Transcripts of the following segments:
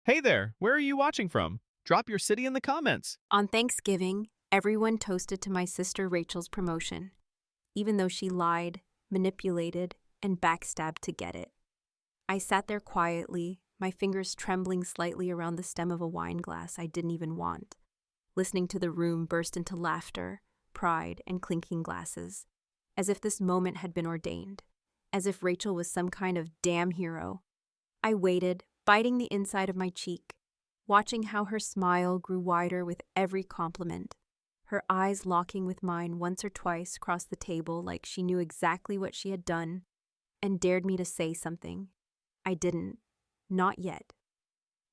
Hey there, where are you watching from? Drop your city in the comments. On Thanksgiving, everyone toasted to my sister Rachel's promotion, even though she lied, manipulated, and backstabbed to get it. I sat there quietly, my fingers trembling slightly around the stem of a wine glass I didn't even want, listening to the room burst into laughter, pride, and clinking glasses, as if this moment had been ordained, as if Rachel was some kind of damn hero. I waited, biting the inside of my cheek, watching how her smile grew wider with every compliment, her eyes locking with mine once or twice across the table like she knew exactly what she had done and dared me to say something. I didn't. Not yet.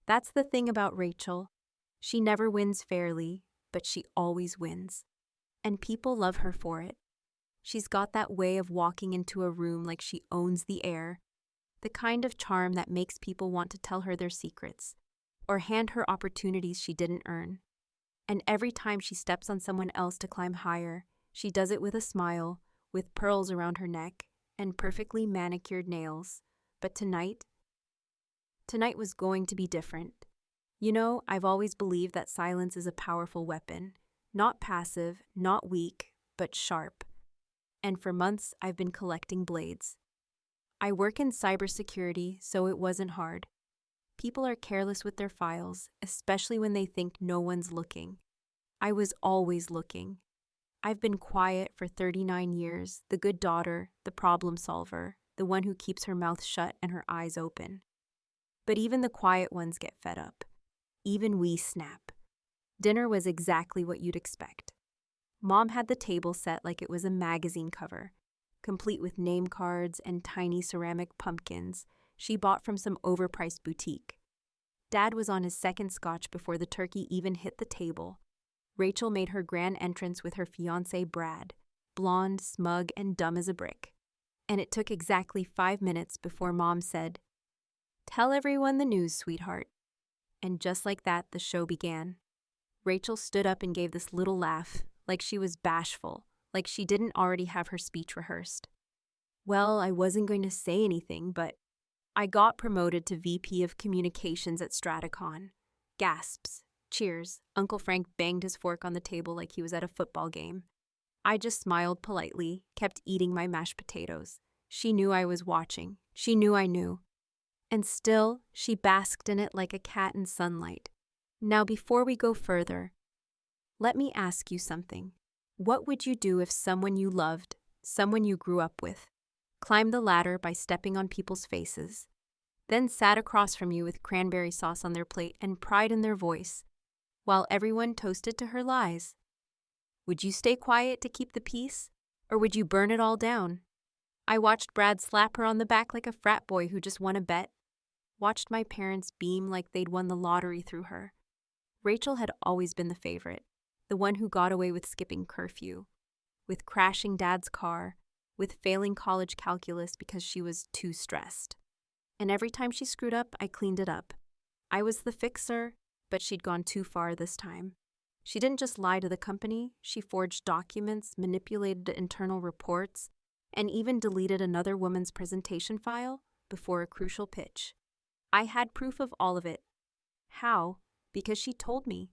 That's the thing about Rachel. She never wins fairly, but she always wins. And people love her for it. She's got that way of walking into a room like she owns the air, the kind of charm that makes people want to tell her their secrets or hand her opportunities she didn't earn. And every time she steps on someone else to climb higher, she does it with a smile, with pearls around her neck, and perfectly manicured nails. But tonight was going to be different. You know, I've always believed that silence is a powerful weapon. Not passive, not weak, but sharp. And for months, I've been collecting blades. I work in cybersecurity, so it wasn't hard. People are careless with their files, especially when they think no one's looking. I was always looking. I've been quiet for 39 years, the good daughter, the problem solver, the one who keeps her mouth shut and her eyes open. But even the quiet ones get fed up. Even we snap. Dinner was exactly what you'd expect. Mom had the table set like it was a magazine cover, complete with name cards and tiny ceramic pumpkins she bought from some overpriced boutique. Dad was on his second scotch before the turkey even hit the table. Rachel made her grand entrance with her fiancé Brad, blonde, smug, and dumb as a brick. And it took exactly 5 minutes before Mom said, "Tell everyone the news, sweetheart." And just like that, the show began. Rachel stood up and gave this little laugh, like she was bashful, like she didn't already have her speech rehearsed. Well, I wasn't going to say anything, but I got promoted to VP of Communications at Stratacon. Gasps, cheers. Uncle Frank banged his fork on the table like he was at a football game. I just smiled politely, kept eating my mashed potatoes. She knew I was watching. She knew I knew. And still, she basked in it like a cat in sunlight. Now, before we go further, let me ask you something. What would you do if someone you loved, someone you grew up with, climbed the ladder by stepping on people's faces, then sat across from you with cranberry sauce on their plate and pride in their voice, while everyone toasted to her lies? Would you stay quiet to keep the peace, or would you burn it all down? I watched Brad slap her on the back like a frat boy who just won a bet, watched my parents beam like they'd won the lottery through her. Rachel had always been the favorite, the one who got away with skipping curfew, with crashing Dad's car, with failing college calculus because she was too stressed. And every time she screwed up, I cleaned it up. I was the fixer, but she'd gone too far this time. She didn't just lie to the company, she forged documents, manipulated internal reports, and even deleted another woman's presentation file before a crucial pitch. I had proof of all of it. How? Because she told me.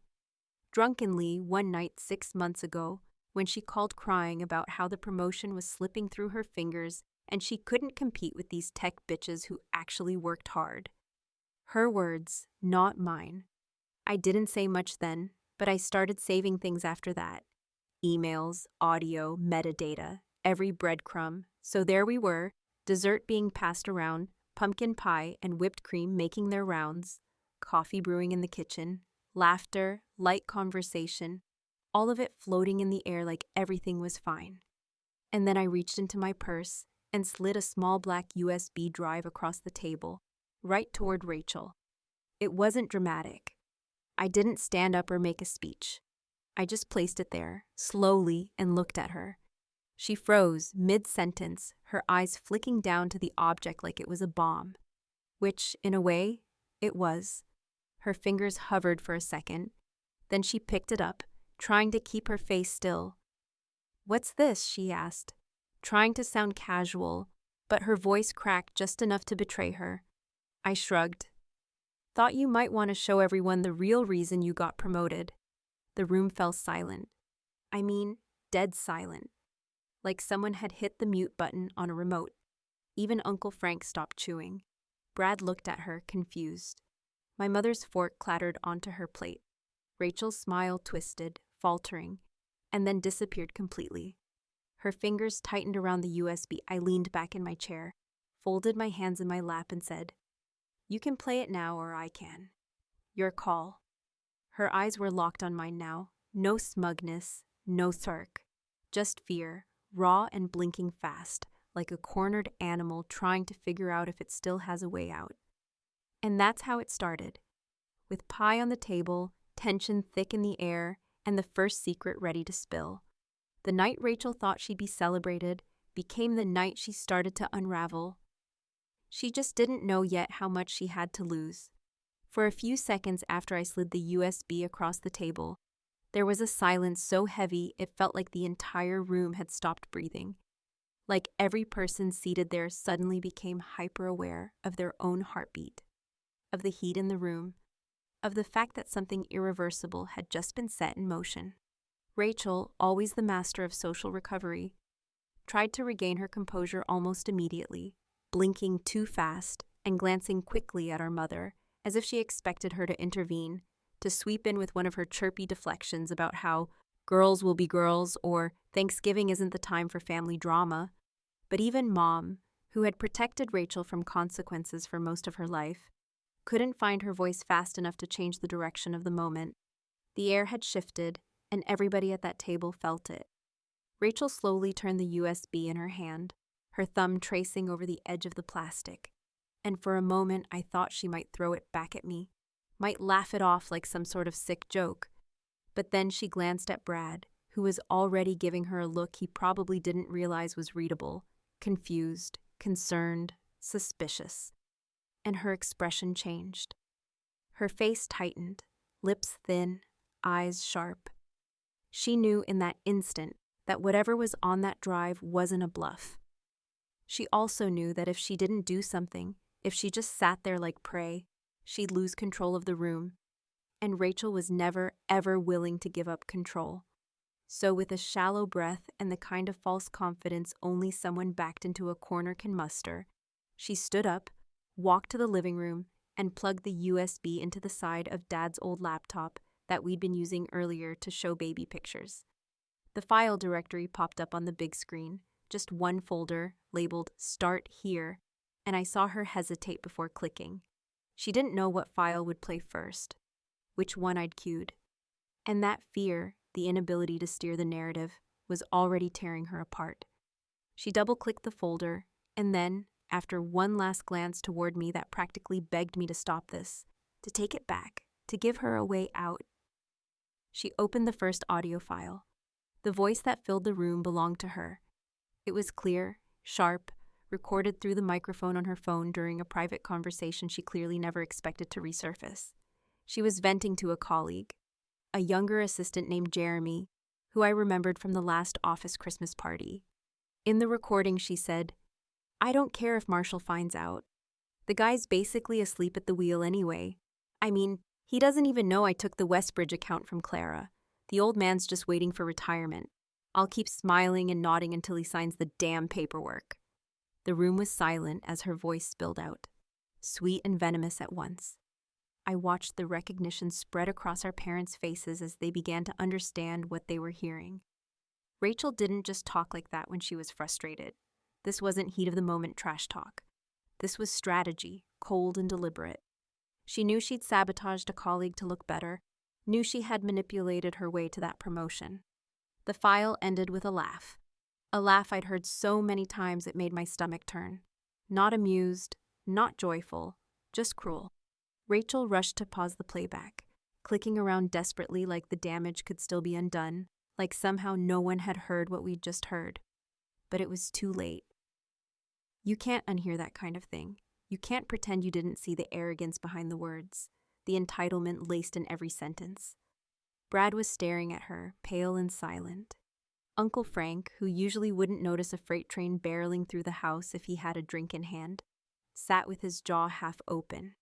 Drunkenly, one night 6 months ago, when she called crying about how the promotion was slipping through her fingers and she couldn't compete with these tech bitches who actually worked hard. Her words, not mine. I didn't say much then, but I started saving things after that. Emails, audio, metadata, every breadcrumb. So there we were, dessert being passed around, pumpkin pie and whipped cream making their rounds, coffee brewing in the kitchen, laughter, light conversation, all of it floating in the air like everything was fine. And then I reached into my purse and slid a small black USB drive across the table, right toward Rachel. It wasn't dramatic. I didn't stand up or make a speech. I just placed it there, slowly, and looked at her. She froze, mid-sentence, her eyes flicking down to the object like it was a bomb. Which, in a way, it was. Her fingers hovered for a second. Then she picked it up, trying to keep her face still. "What's this?" she asked, trying to sound casual, but her voice cracked just enough to betray her. I shrugged. Thought you might want to show everyone the real reason you got promoted. The room fell silent. I mean, dead silent. Like someone had hit the mute button on a remote. Even Uncle Frank stopped chewing. Brad looked at her, confused. My mother's fork clattered onto her plate. Rachel's smile twisted, faltering, and then disappeared completely. Her fingers tightened around the USB. I leaned back in my chair, folded my hands in my lap, and said, "You can play it now, or I can. Your call." Her eyes were locked on mine now. No smugness, no smirk. Just fear, raw and blinking fast, like a cornered animal trying to figure out if it still has a way out. And that's how it started. With pie on the table, tension thick in the air, and the first secret ready to spill. The night Rachel thought she'd be celebrated became the night she started to unravel. She just didn't know yet how much she had to lose. For a few seconds after I slid the USB across the table, there was a silence so heavy it felt like the entire room had stopped breathing. Like every person seated there suddenly became hyper-aware of their own heartbeat, of the heat in the room, of the fact that something irreversible had just been set in motion. Rachel, always the master of social recovery, tried to regain her composure almost immediately, blinking too fast and glancing quickly at our mother, as if she expected her to intervene, to sweep in with one of her chirpy deflections about how girls will be girls or Thanksgiving isn't the time for family drama. But even Mom, who had protected Rachel from consequences for most of her life, couldn't find her voice fast enough to change the direction of the moment. The air had shifted, and everybody at that table felt it. Rachel slowly turned the USB in her hand, her thumb tracing over the edge of the plastic. And for a moment I thought she might throw it back at me, might laugh it off like some sort of sick joke. But then she glanced at Brad, who was already giving her a look he probably didn't realize was readable, confused, concerned, suspicious. And her expression changed. Her face tightened, lips thin, eyes sharp. She knew in that instant that whatever was on that drive wasn't a bluff. She also knew that if she didn't do something, if she just sat there like prey, she'd lose control of the room. And Rachel was never, ever willing to give up control. So with a shallow breath and the kind of false confidence only someone backed into a corner can muster, she stood up, walked to the living room, and plugged the USB into the side of Dad's old laptop that we'd been using earlier to show baby pictures. The file directory popped up on the big screen, just one folder labeled Start Here, and I saw her hesitate before clicking. She didn't know what file would play first, which one I'd queued. And that fear, the inability to steer the narrative, was already tearing her apart. She double-clicked the folder, and then, after one last glance toward me that practically begged me to stop this, to take it back, to give her a way out, she opened the first audio file. The voice that filled the room belonged to her. It was clear, sharp, recorded through the microphone on her phone during a private conversation she clearly never expected to resurface. She was venting to a colleague, a younger assistant named Jeremy, who I remembered from the last office Christmas party. In the recording, she said, "I don't care if Marshall finds out. The guy's basically asleep at the wheel anyway. I mean, he doesn't even know I took the Westbridge account from Clara. The old man's just waiting for retirement. I'll keep smiling and nodding until he signs the damn paperwork." The room was silent as her voice spilled out, sweet and venomous at once. I watched the recognition spread across our parents' faces as they began to understand what they were hearing. Rachel didn't just talk like that when she was frustrated. This wasn't heat-of-the-moment trash talk. This was strategy, cold and deliberate. She knew she'd sabotaged a colleague to look better, knew she had manipulated her way to that promotion. The file ended with a laugh I'd heard so many times it made my stomach turn. Not amused, not joyful, just cruel. Rachel rushed to pause the playback, clicking around desperately like the damage could still be undone, like somehow no one had heard what we'd just heard. But it was too late. You can't unhear that kind of thing. You can't pretend you didn't see the arrogance behind the words, the entitlement laced in every sentence. Brad was staring at her, pale and silent. Uncle Frank, who usually wouldn't notice a freight train barreling through the house if he had a drink in hand, sat with his jaw half open.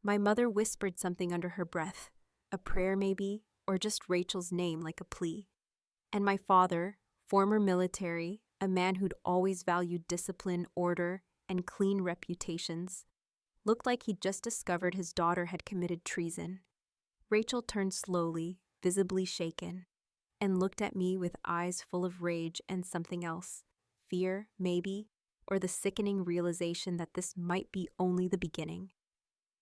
My mother whispered something under her breath, a prayer maybe, or just Rachel's name like a plea. And my father, former military, a man who'd always valued discipline, order, and clean reputations, looked like he'd just discovered his daughter had committed treason. Rachel turned slowly, visibly shaken, and looked at me with eyes full of rage and something else. Fear, maybe, or the sickening realization that this might be only the beginning.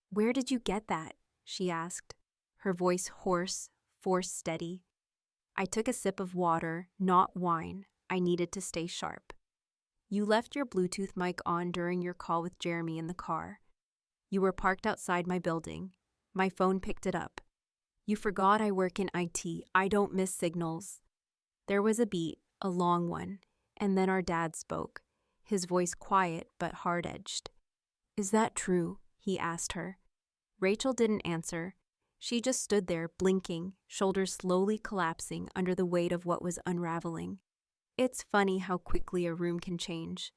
"Where did you get that?" she asked, her voice hoarse, forced steady. I took a sip of water, not wine. I needed to stay sharp. "You left your Bluetooth mic on during your call with Jeremy in the car. You were parked outside my building. My phone picked it up. You forgot I work in IT. I don't miss signals." There was a beat, a long one, and then our dad spoke, his voice quiet but hard-edged. "Is that true?" he asked her. Rachel didn't answer. She just stood there, blinking, shoulders slowly collapsing under the weight of what was unraveling. It's funny how quickly a room can change.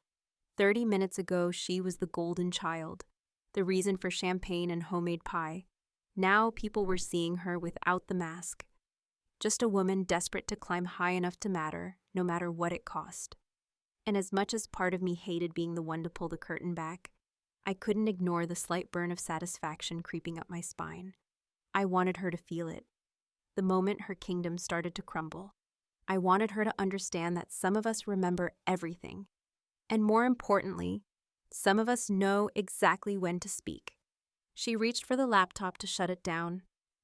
30 minutes ago, she was the golden child, the reason for champagne and homemade pie. Now people were seeing her without the mask. Just a woman desperate to climb high enough to matter, no matter what it cost. And as much as part of me hated being the one to pull the curtain back, I couldn't ignore the slight burn of satisfaction creeping up my spine. I wanted her to feel it. The moment her kingdom started to crumble. I wanted her to understand that some of us remember everything. And more importantly, some of us know exactly when to speak. She reached for the laptop to shut it down,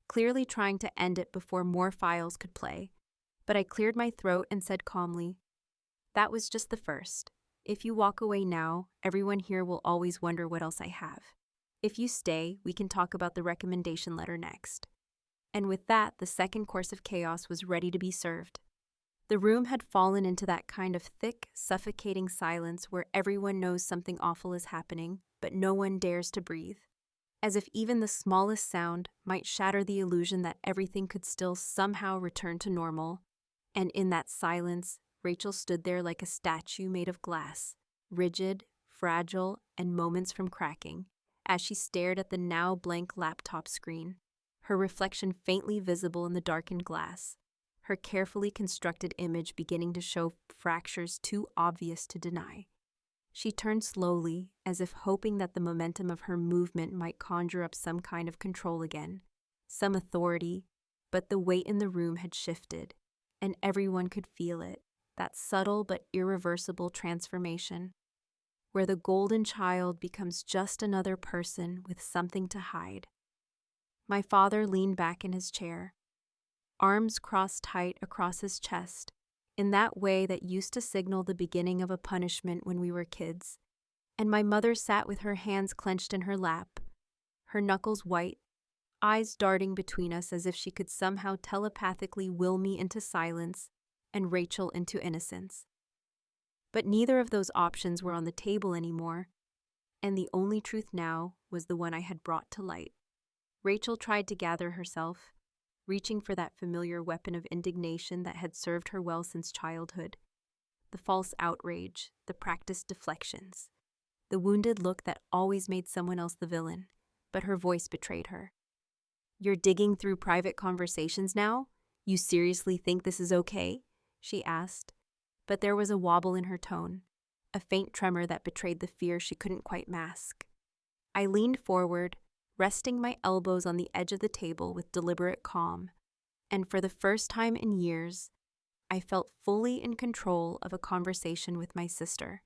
clearly trying to end it before more files could play. But I cleared my throat and said calmly, "That was just the first. If you walk away now, everyone here will always wonder what else I have. If you stay, we can talk about the recommendation letter next." And with that, the second course of chaos was ready to be served. The room had fallen into that kind of thick, suffocating silence where everyone knows something awful is happening, but no one dares to breathe. As if even the smallest sound might shatter the illusion that everything could still somehow return to normal. And in that silence, Rachel stood there like a statue made of glass, rigid, fragile, and moments from cracking, as she stared at the now blank laptop screen, her reflection faintly visible in the darkened glass, her carefully constructed image beginning to show fractures too obvious to deny. She turned slowly, as if hoping that the momentum of her movement might conjure up some kind of control again, some authority, but the weight in the room had shifted, and everyone could feel it, that subtle but irreversible transformation, where the golden child becomes just another person with something to hide. My father leaned back in his chair, arms crossed tight across his chest, in that way that used to signal the beginning of a punishment when we were kids, and my mother sat with her hands clenched in her lap, her knuckles white, eyes darting between us as if she could somehow telepathically will me into silence and Rachel into innocence. But neither of those options were on the table anymore, and the only truth now was the one I had brought to light. Rachel tried to gather herself, reaching for that familiar weapon of indignation that had served her well since childhood. The false outrage, the practiced deflections, the wounded look that always made someone else the villain, but her voice betrayed her. "You're digging through private conversations now? You seriously think this is okay?" she asked, but there was a wobble in her tone, a faint tremor that betrayed the fear she couldn't quite mask. I leaned forward, resting my elbows on the edge of the table with deliberate calm, and for the first time in years, I felt fully in control of a conversation with my sister.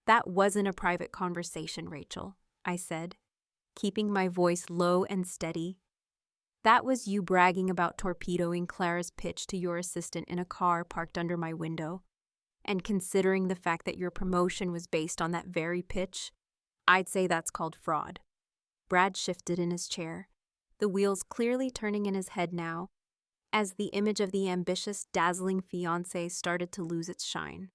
"That wasn't a private conversation, Rachel," I said, keeping my voice low and steady. "That was you bragging about torpedoing Clara's pitch to your assistant in a car parked under my window. And considering the fact that your promotion was based on that very pitch, I'd say that's called fraud." Brad shifted in his chair, the wheels clearly turning in his head now, as the image of the ambitious, dazzling fiancé started to lose its shine.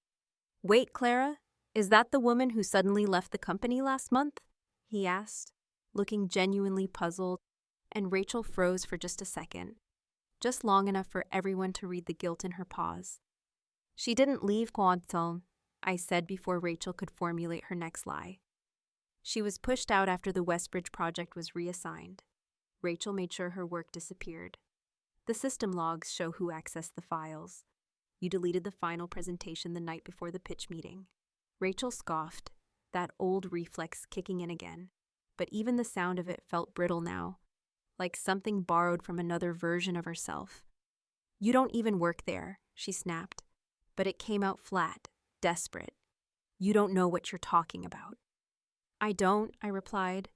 "Wait, Clara, is that the woman who suddenly left the company last month?" he asked, looking genuinely puzzled, and Rachel froze for just a second, just long enough for everyone to read the guilt in her pause. "She didn't leave Quantum," I said before Rachel could formulate her next lie. She was pushed out after the Westbridge project was reassigned. Rachel made sure her work disappeared. The system logs show who accessed the files. You deleted the final presentation the night before the pitch meeting. Rachel scoffed, that old reflex kicking in again. But even the sound of it felt brittle now, like something borrowed from another version of herself. You don't even work there, she snapped. But it came out flat, desperate. You don't know what you're talking about. I don't, I replied.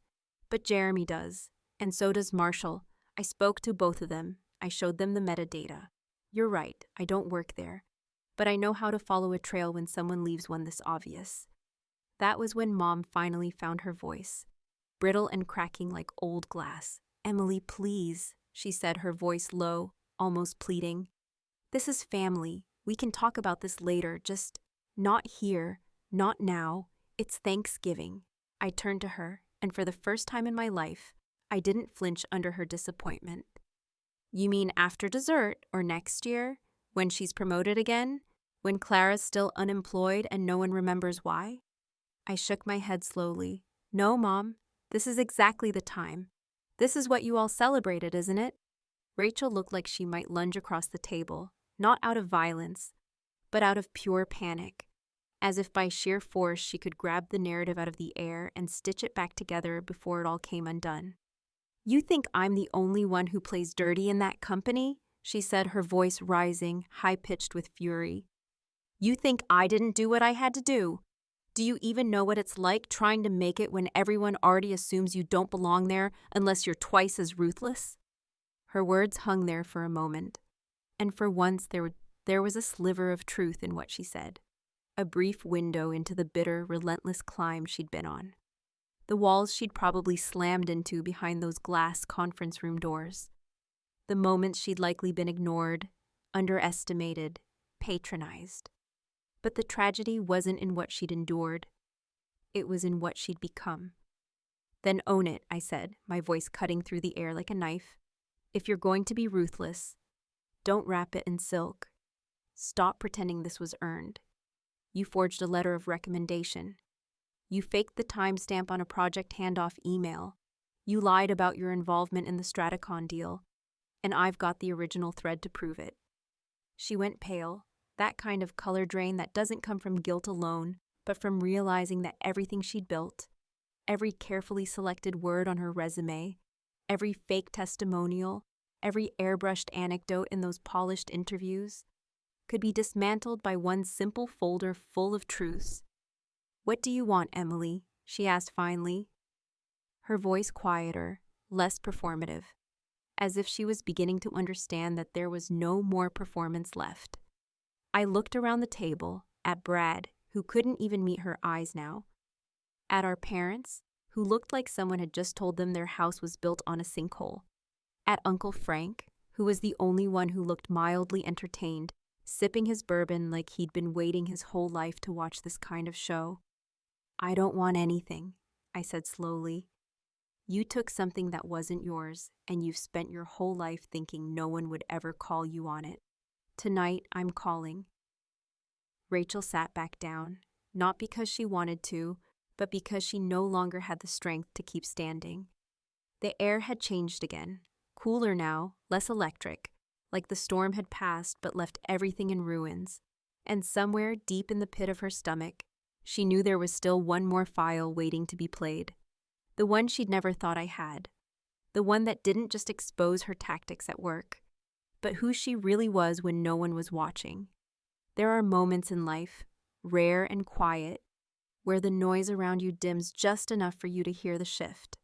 But Jeremy does, and so does Marshall. I spoke to both of them. I showed them the metadata. You're right, I don't work there. But I know how to follow a trail when someone leaves one this obvious. That was when Mom finally found her voice, brittle and cracking like old glass. Emily, please, she said, her voice low, almost pleading. This is family. We can talk about this later, just not here, not now. It's Thanksgiving. I turned to her, and for the first time in my life, I didn't flinch under her disappointment. You mean after dessert or next year, when she's promoted again, when Clara's still unemployed and no one remembers why? I shook my head slowly. No, Mom, this is exactly the time. This is what you all celebrated, isn't it? Rachel looked like she might lunge across the table, not out of violence, but out of pure panic, as if by sheer force she could grab the narrative out of the air and stitch it back together before it all came undone. You think I'm the only one who plays dirty in that company? She said, her voice rising, high-pitched with fury. You think I didn't do what I had to do? Do you even know what it's like trying to make it when everyone already assumes you don't belong there unless you're twice as ruthless? Her words hung there for a moment, and for once there was a sliver of truth in what she said, a brief window into the bitter, relentless climb she'd been on, the walls she'd probably slammed into behind those glass conference room doors, the moments she'd likely been ignored, underestimated, patronized. But the tragedy wasn't in what she'd endured. It was in what she'd become. Then own it, I said, my voice cutting through the air like a knife. If you're going to be ruthless, don't wrap it in silk. Stop pretending this was earned. You forged a letter of recommendation. You faked the timestamp on a project handoff email. You lied about your involvement in the Stratacon deal. And I've got the original thread to prove it. She went pale, that kind of color drain that doesn't come from guilt alone, but from realizing that everything she'd built, every carefully selected word on her resume, every fake testimonial, every airbrushed anecdote in those polished interviews, could be dismantled by one simple folder full of truths. What do you want, Emily? She asked finally, her voice quieter, less performative, as if she was beginning to understand that there was no more performance left. I looked around the table, at Brad, who couldn't even meet her eyes now, at our parents, who looked like someone had just told them their house was built on a sinkhole, at Uncle Frank, who was the only one who looked mildly entertained, sipping his bourbon like he'd been waiting his whole life to watch this kind of show. I don't want anything, I said slowly. You took something that wasn't yours, and you've spent your whole life thinking no one would ever call you on it. Tonight, I'm calling. Rachel sat back down, not because she wanted to, but because she no longer had the strength to keep standing. The air had changed again, cooler now, less electric, like the storm had passed but left everything in ruins. And somewhere deep in the pit of her stomach, she knew there was still one more file waiting to be played. The one she'd never thought I had. The one that didn't just expose her tactics at work, but who she really was when no one was watching. There are moments in life, rare and quiet, where the noise around you dims just enough for you to hear the shift.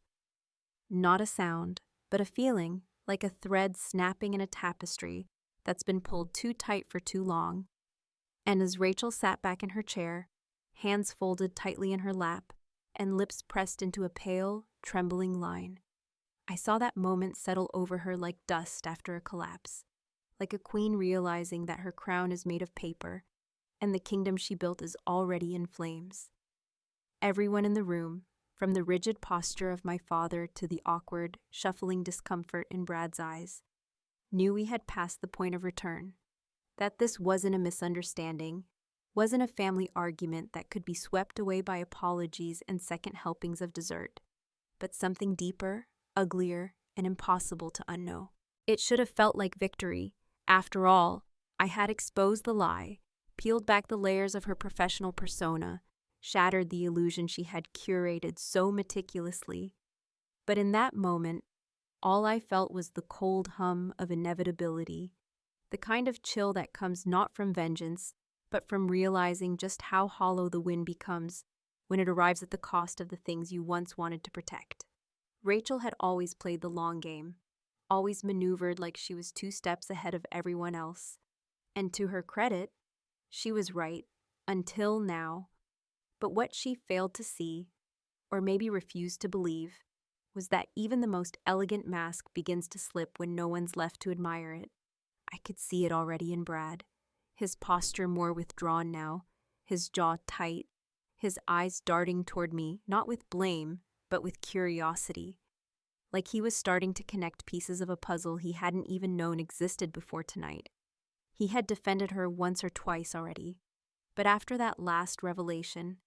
Not a sound, but a feeling, like a thread snapping in a tapestry that's been pulled too tight for too long. And as Rachel sat back in her chair, hands folded tightly in her lap, and lips pressed into a pale, trembling line, I saw that moment settle over her like dust after a collapse, like a queen realizing that her crown is made of paper, and the kingdom she built is already in flames. Everyone in the room, from the rigid posture of my father to the awkward, shuffling discomfort in Brad's eyes, knew we had passed the point of return, that this wasn't a misunderstanding, wasn't a family argument that could be swept away by apologies and second helpings of dessert, but something deeper, uglier, and impossible to unknow. It should have felt like victory. After all, I had exposed the lie, peeled back the layers of her professional persona, shattered the illusion she had curated so meticulously. But in that moment, all I felt was the cold hum of inevitability, the kind of chill that comes not from vengeance, but from realizing just how hollow the win becomes when it arrives at the cost of the things you once wanted to protect. Rachel had always played the long game, always maneuvered like she was 2 steps ahead of everyone else. And to her credit, she was right, until now. But what she failed to see, or maybe refused to believe, was that even the most elegant mask begins to slip when no one's left to admire it. I could see it already in Brad, his posture more withdrawn now, his jaw tight, his eyes darting toward me, not with blame, but with curiosity, like he was starting to connect pieces of a puzzle he hadn't even known existed before tonight. He had defended her once or twice already, but after that last revelation,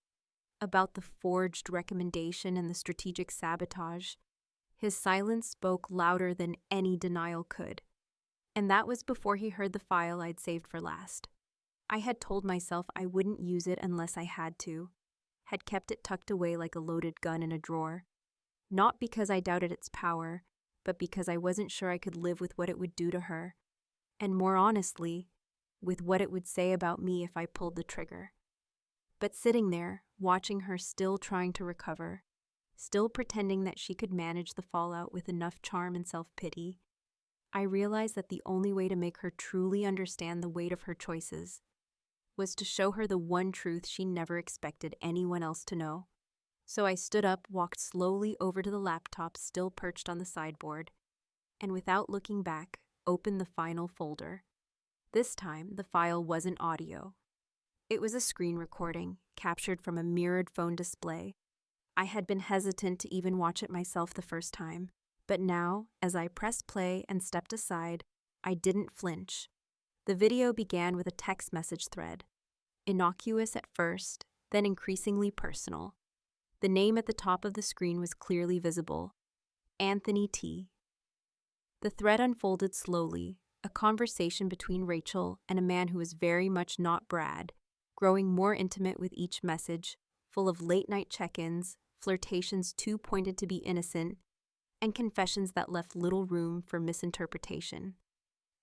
about the forged recommendation and the strategic sabotage, his silence spoke louder than any denial could. And that was before he heard the file I'd saved for last. I had told myself I wouldn't use it unless I had to, had kept it tucked away like a loaded gun in a drawer. Not because I doubted its power, but because I wasn't sure I could live with what it would do to her, and more honestly, with what it would say about me if I pulled the trigger. But sitting there, watching her still trying to recover, still pretending that she could manage the fallout with enough charm and self-pity, I realized that the only way to make her truly understand the weight of her choices was to show her the one truth she never expected anyone else to know. So I stood up, walked slowly over to the laptop still perched on the sideboard, and without looking back, opened the final folder. This time, the file wasn't audio. It was a screen recording, captured from a mirrored phone display. I had been hesitant to even watch it myself the first time, but now, as I pressed play and stepped aside, I didn't flinch. The video began with a text message thread, innocuous at first, then increasingly personal. The name at the top of the screen was clearly visible, Anthony T. The thread unfolded slowly, a conversation between Rachel and a man who was very much not Brad, growing more intimate with each message, full of late-night check-ins, flirtations too pointed to be innocent, and confessions that left little room for misinterpretation.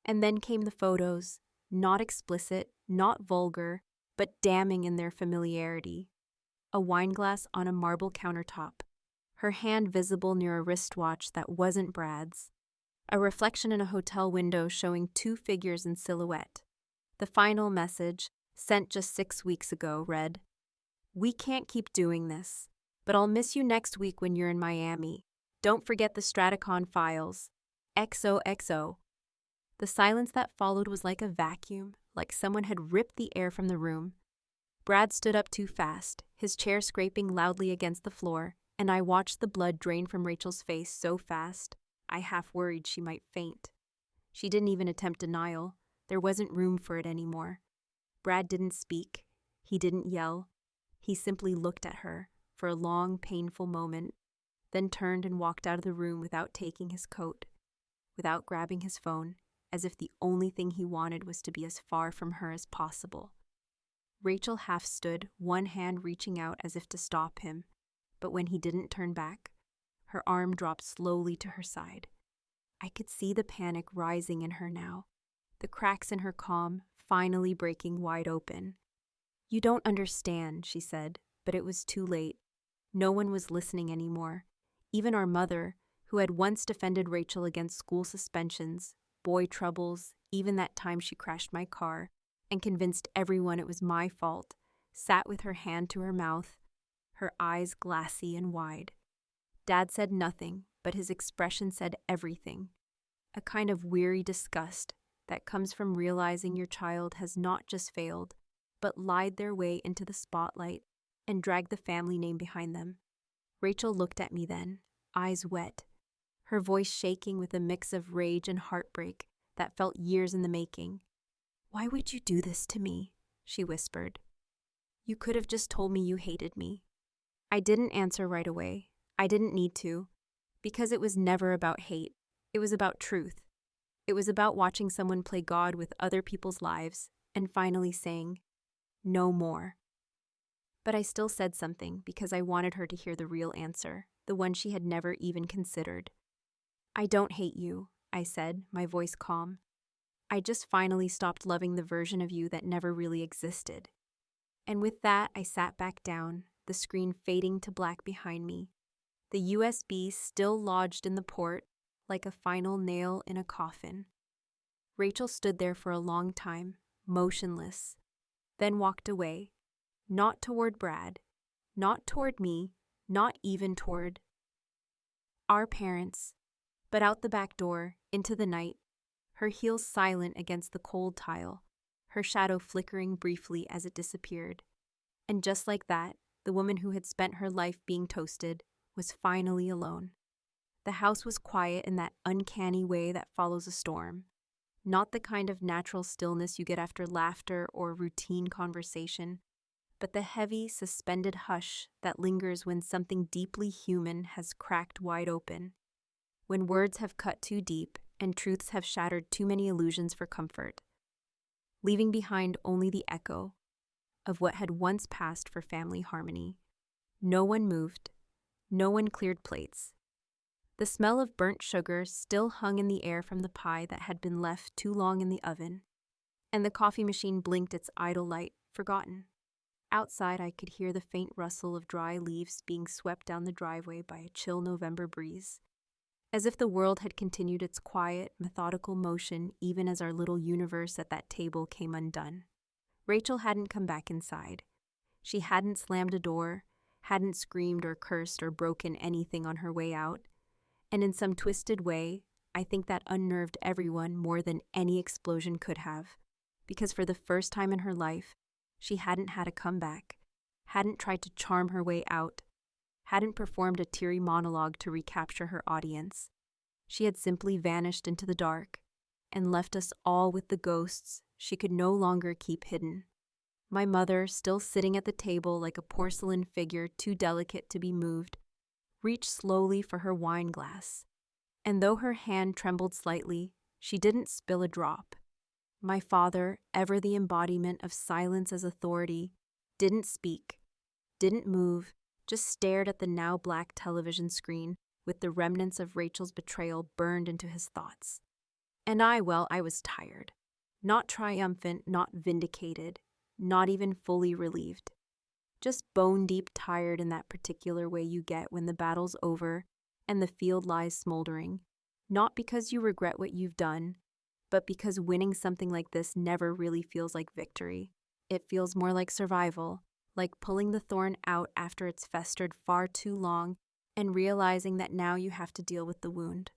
And then came the photos, not explicit, not vulgar, but damning in their familiarity. A wineglass on a marble countertop, her hand visible near a wristwatch that wasn't Brad's. A reflection in a hotel window showing 2 figures in silhouette. The final message, sent just 6 weeks ago, read, "We can't keep doing this, but I'll miss you next week when you're in Miami. Don't forget the Straticon files. XOXO." The silence that followed was like a vacuum, like someone had ripped the air from the room. Brad stood up too fast, his chair scraping loudly against the floor, and I watched the blood drain from Rachel's face so fast, I half worried she might faint. She didn't even attempt denial. There wasn't room for it anymore. Brad didn't speak. He didn't yell. He simply looked at her for a long, painful moment, then turned and walked out of the room without taking his coat, without grabbing his phone, as if the only thing he wanted was to be as far from her as possible. Rachel half stood, one hand reaching out as if to stop him, but when he didn't turn back, her arm dropped slowly to her side. I could see the panic rising in her now, the cracks in her calm finally breaking wide open. "You don't understand," she said, but it was too late. No one was listening anymore. Even our mother, who had once defended Rachel against school suspensions, boy troubles, even that time she crashed my car, and convinced everyone it was my fault, sat with her hand to her mouth, her eyes glassy and wide. Dad said nothing, but his expression said everything. A kind of weary disgust that comes from realizing your child has not just failed, but lied their way into the spotlight and dragged the family name behind them. Rachel looked at me then, eyes wet, her voice shaking with a mix of rage and heartbreak that felt years in the making. "Why would you do this to me?" she whispered. You could have just told me you hated me." I didn't answer right away. I didn't need to, because it was never about hate. It was about truth. It was about watching someone play God with other people's lives and finally saying, "No more." But I still said something because I wanted her to hear the real answer, the one she had never even considered. "I don't hate you," I said, my voice calm. "I just finally stopped loving the version of you that never really existed." And with that, I sat back down, the screen fading to black behind me, the USB still lodged in the port like a final nail in a coffin. Rachel stood there for a long time, motionless, then walked away, not toward Brad, not toward me, not even toward our parents, but out the back door, into the night, her heels silent against the cold tile, her shadow flickering briefly as it disappeared. And just like that, the woman who had spent her life being toasted was finally alone. The house was quiet in that uncanny way that follows a storm, not the kind of natural stillness you get after laughter or routine conversation, but the heavy, suspended hush that lingers when something deeply human has cracked wide open, when words have cut too deep and truths have shattered too many illusions for comfort, leaving behind only the echo of what had once passed for family harmony. No one moved. No one cleared plates. The smell of burnt sugar still hung in the air from the pie that had been left too long in the oven, and the coffee machine blinked its idle light, forgotten. Outside, I could hear the faint rustle of dry leaves being swept down the driveway by a chill November breeze, as if the world had continued its quiet, methodical motion even as our little universe at that table came undone. Rachel hadn't come back inside. She hadn't slammed a door, hadn't screamed or cursed or broken anything on her way out, and in some twisted way, I think that unnerved everyone more than any explosion could have, because for the first time in her life, she hadn't had a comeback, hadn't tried to charm her way out, hadn't performed a teary monologue to recapture her audience. She had simply vanished into the dark and left us all with the ghosts she could no longer keep hidden. My mother, still sitting at the table like a porcelain figure too delicate to be moved, reached slowly for her wine glass, and though her hand trembled slightly, she didn't spill a drop. My father, ever the embodiment of silence as authority, didn't speak, didn't move, just stared at the now black television screen with the remnants of Rachel's betrayal burned into his thoughts. And I was tired. Not triumphant, not vindicated, not even fully relieved. Just bone-deep tired in that particular way you get when the battle's over and the field lies smoldering, not because you regret what you've done, but because winning something like this never really feels like victory. It feels more like survival, like pulling the thorn out after it's festered far too long and realizing that now you have to deal with the wound.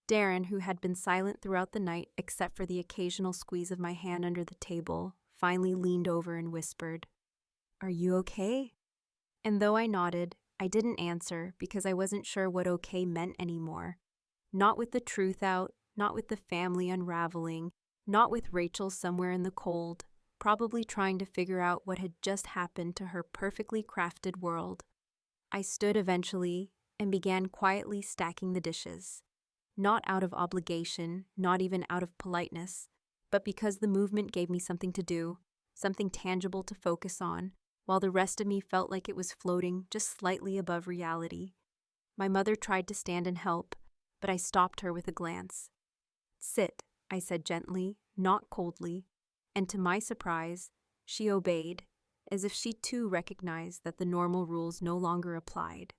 Darren, who had been silent throughout the night except for the occasional squeeze of my hand under the table, finally leaned over and whispered, "Are you okay?" And though I nodded, I didn't answer because I wasn't sure what okay meant anymore. Not with the truth out, not with the family unraveling, not with Rachel somewhere in the cold, probably trying to figure out what had just happened to her perfectly crafted world. I stood eventually and began quietly stacking the dishes. Not out of obligation, not even out of politeness, but because the movement gave me something to do, something tangible to focus on, while the rest of me felt like it was floating just slightly above reality. My mother tried to stand and help, but I stopped her with a glance. "Sit," I said gently, not coldly, and to my surprise, she obeyed, as if she too recognized that the normal rules no longer applied.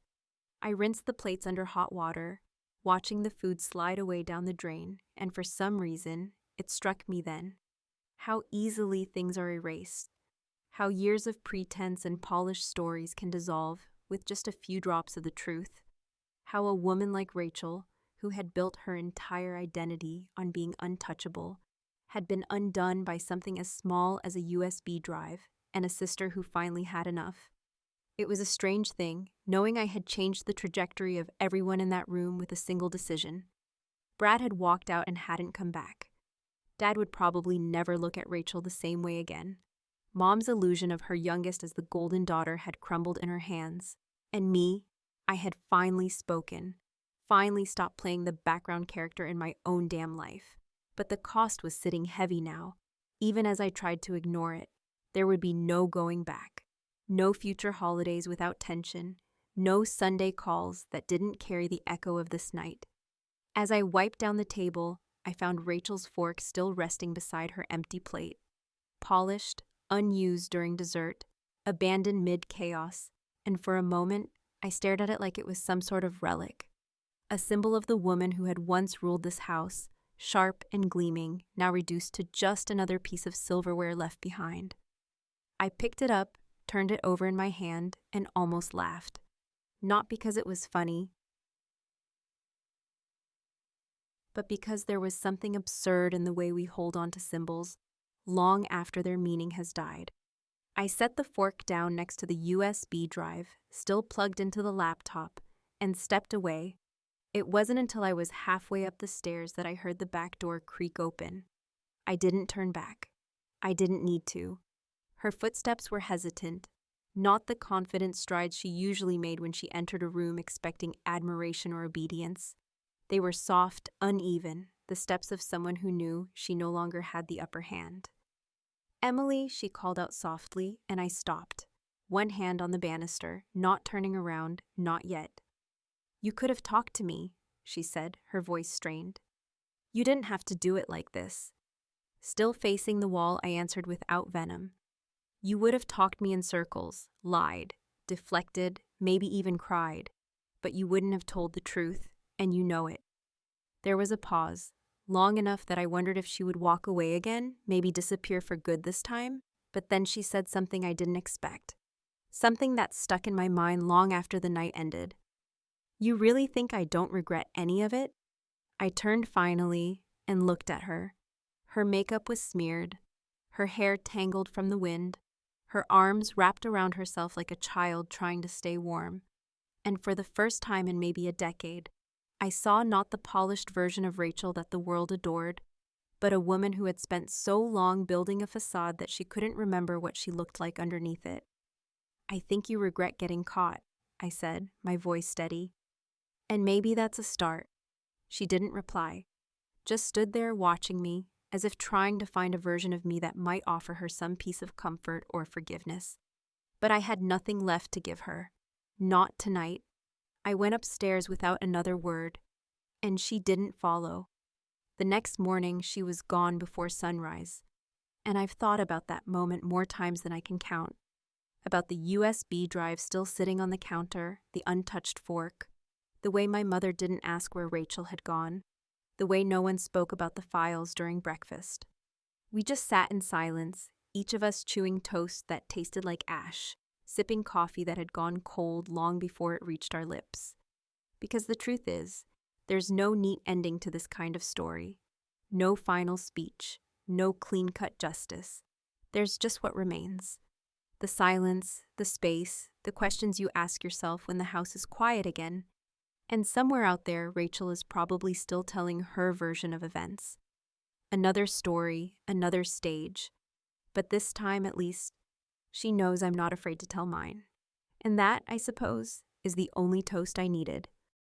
I rinsed the plates under hot water, watching the food slide away down the drain, and for some reason, it struck me then. How easily things are erased. How years of pretense and polished stories can dissolve with just a few drops of the truth. How a woman like Rachel, who had built her entire identity on being untouchable, had been undone by something as small as a USB drive and a sister who finally had enough. It was a strange thing, knowing I had changed the trajectory of everyone in that room with a single decision. Brad had walked out and hadn't come back. Dad would probably never look at Rachel the same way again. Mom's illusion of her youngest as the golden daughter had crumbled in her hands. And me, I had finally spoken, finally stopped playing the background character in my own damn life. But the cost was sitting heavy now. Even as I tried to ignore it, there would be no going back. No future holidays without tension, no Sunday calls that didn't carry the echo of this night. As I wiped down the table, I found Rachel's fork still resting beside her empty plate. Polished, unused during dessert, abandoned mid-chaos, and for a moment, I stared at it like it was some sort of relic. A symbol of the woman who had once ruled this house, sharp and gleaming, now reduced to just another piece of silverware left behind. I picked it up, turned it over in my hand, and almost laughed. Not because it was funny, but because there was something absurd in the way we hold on to symbols long after their meaning has died. I set the fork down next to the USB drive, still plugged into the laptop, and stepped away. It wasn't until I was halfway up the stairs that I heard the back door creak open. I didn't turn back. I didn't need to. Her footsteps were hesitant, not the confident strides she usually made when she entered a room expecting admiration or obedience. They were soft, uneven, the steps of someone who knew she no longer had the upper hand. "Emily," she called out softly, and I stopped, one hand on the banister, not turning around, not yet. "You could have talked to me," she said, her voice strained. "You didn't have to do it like this." Still facing the wall, I answered without venom. "You would have talked me in circles, lied, deflected, maybe even cried, but you wouldn't have told the truth, and you know it." There was a pause, long enough that I wondered if she would walk away again, maybe disappear for good this time, but then she said something I didn't expect. Something that stuck in my mind long after the night ended. "You really think I don't regret any of it?" I turned finally and looked at her. Her makeup was smeared, her hair tangled from the wind, her arms wrapped around herself like a child trying to stay warm. And for the first time in maybe a decade, I saw not the polished version of Rachel that the world adored, but a woman who had spent so long building a facade that she couldn't remember what she looked like underneath it. "I think you regret getting caught," I said, my voice steady. "And maybe that's a start." She didn't reply, just stood there watching me, as if trying to find a version of me that might offer her some piece of comfort or forgiveness. But I had nothing left to give her. Not tonight. I went upstairs without another word, and she didn't follow. The next morning, she was gone before sunrise, and I've thought about that moment more times than I can count. About the USB drive still sitting on the counter, the untouched fork, the way my mother didn't ask where Rachel had gone, the way no one spoke about the files during breakfast. We just sat in silence, each of us chewing toast that tasted like ash, sipping coffee that had gone cold long before it reached our lips. Because the truth is, there's no neat ending to this kind of story. No final speech, no clean-cut justice. There's just what remains. The silence, the space, the questions you ask yourself when the house is quiet again. And somewhere out there, Rachel is probably still telling her version of events. Another story, another stage. But this time, at least, she knows I'm not afraid to tell mine. And that, I suppose, is the only toast I needed.